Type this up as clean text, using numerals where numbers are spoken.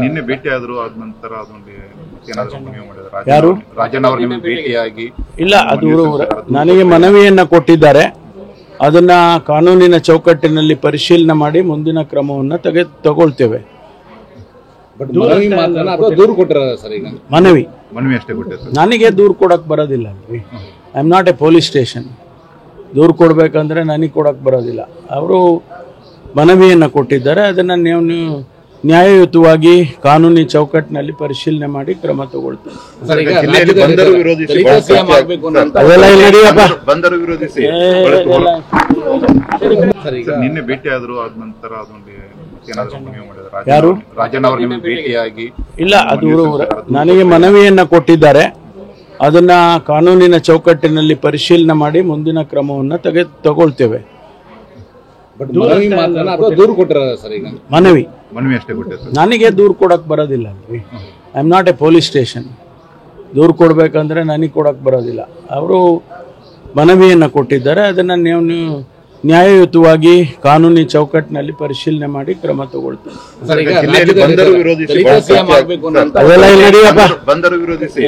ನಿನ್ನೆ ಭೇಟಿ ಆದ್ರು ಆದ ನಂತರ ಯಾರು ರಾಜಣ್ಣ ಅವರು ನಿಮಗೆ ಭೇಟಿಯಾಗಿ ಇಲ್ಲ, ಅದು ನನಗೆ ಮನವಿಯನ್ನ ಕೊಟ್ಟಿದ್ದಾರೆ. ಅದನ್ನ ಕಾನೂನಿನ ಚೌಕಟ್ಟಿನಲ್ಲಿ ಪರಿಶೀಲನೆ ಮಾಡಿ ಮುಂದಿನ ಕ್ರಮವನ್ನು ತಗೊಳ್ತೇವೆ. ಮನವಿ ಅಷ್ಟೇ ಕೊಟ್ಟಿದ್ದಾರೆ. ನನಗೆ ದೂರು ಕೊಡಕ್ ಬರೋದಿಲ್ಲ ಅಲ್ರಿ. I am not A police station. ದೂರು ಕೊಡ್ಬೇಕಂದ್ರೆ ನನಗೆ ಕೊಡಕ್ ಬರೋದಿಲ್ಲ. ಅವರು ಮನವಿಯನ್ನ ಕೊಟ್ಟಿದ್ದಾರೆ. ಅದನ್ನ ನೀವು ನ್ಯಾಯಯುತವಾಗಿ ಕಾನೂನಿನ ಚೌಕಟ್ಟಿನಲ್ಲಿ ಪರಿಶೀಲನೆ ಮಾಡಿ ಕ್ರಮ ತಗೊಳ್ತೇವೆ. ಅವೆಲ್ಲ ನಡಿಯಪ್ಪ. ನಿನ್ನೆ ಭೇಟಿ ಆದ್ರು ಆದ ನಂತರ ಯಾರು ರಾಜಣ್ಣ ಅವರು ನಿಮಗೆ ಭೇಟಿಯಾಗಿ ಇಲ್ಲ, ಅದು ನನಗೆ ಮನವಿಯನ್ನ ಕೊಟ್ಟಿದ್ದಾರೆ. ಅದನ್ನ ಕಾನೂನಿನ ಚೌಕಟ್ಟಿನಲ್ಲಿ ಪರಿಶೀಲನೆ ಮಾಡಿ ಮುಂದಿನ ಕ್ರಮವನ್ನು ತಗೊಳ್ತೇವೆ. ಮನವಿ ಅಷ್ಟೇ ಕೊಟ್ಟಿದ್ದಾರೆ. ನನಗೆ ದೂರು ಕೊಡಕ್ ಬರೋದಿಲ್ಲ ಅಲ್ರಿ. I am not A police station. ದೂರು ಕೊಡ್ಬೇಕಂದ್ರೆ ನನಗೆ ಕೊಡಕ್ ಬರೋದಿಲ್ಲ. ಅವರು ಮನವಿಯನ್ನ ಕೊಟ್ಟಿದ್ದಾರೆ. ಅದನ್ನ ನೀವು ನ್ಯಾಯಯುತವಾಗಿ ಕಾನೂನಿನ ಚೌಕಟ್ಟಿನಲ್ಲಿ ಪರಿಶೀಲನೆ ಮಾಡಿ ಕ್ರಮ ತಗೊಳ್ತೇವೆ. ಅವೆಲ್ಲ ನಡಿಯಪ್ಪ. ಬಂದರು ವಿರೋಧಿಸಿ